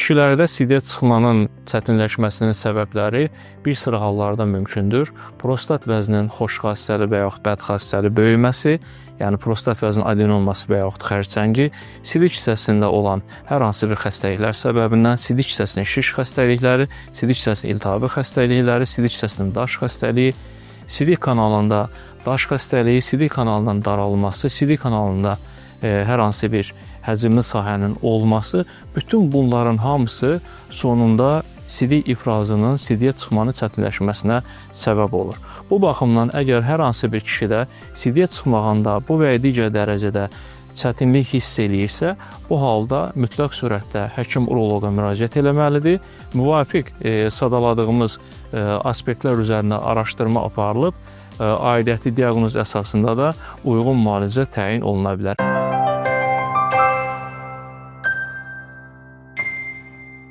Kişilərdə sidiyə çıxmanın çətinləşməsinin səbəbləri bir sıra hallarda mümkündür. Prostat vəzninin xoş xassəli və yaxud bəd xassəli böyüməsi, yəni prostat vəzninin adenolması və yaxud xərçəngi, sidik hissəsində olan hər hansı bir xəstəliklər səbəbindən, sidik hissəsinin şiş xəstəlikləri, sidik hissəsinin iltihabi xəstəlikləri, sidik hissəsinin daş xəstəliyi, sidik kanalında daş xəstəliyi, sidik kanalının daralması, sidik kanalında hər hansı bir həcmli sahənin olması, bütün bunların hamısı sonunda sidik ifrazının, sidiyə çıxmanın çətinləşməsinə səbəb olur. Bu baxımdan əgər hər hansı bir kişidə sidiyə çıxmağında bu və ya digər dərəcədə çətinlik hiss eləyirsə, bu halda mütləq surətdə həkim uroloqa müraciət eləməlidir. Müvafiq sadaladığımız aspektlər üzərində araşdırma aparılıb, aidiyyəti diaqnoz əsasında da uyğun müalicə təyin oluna bilər.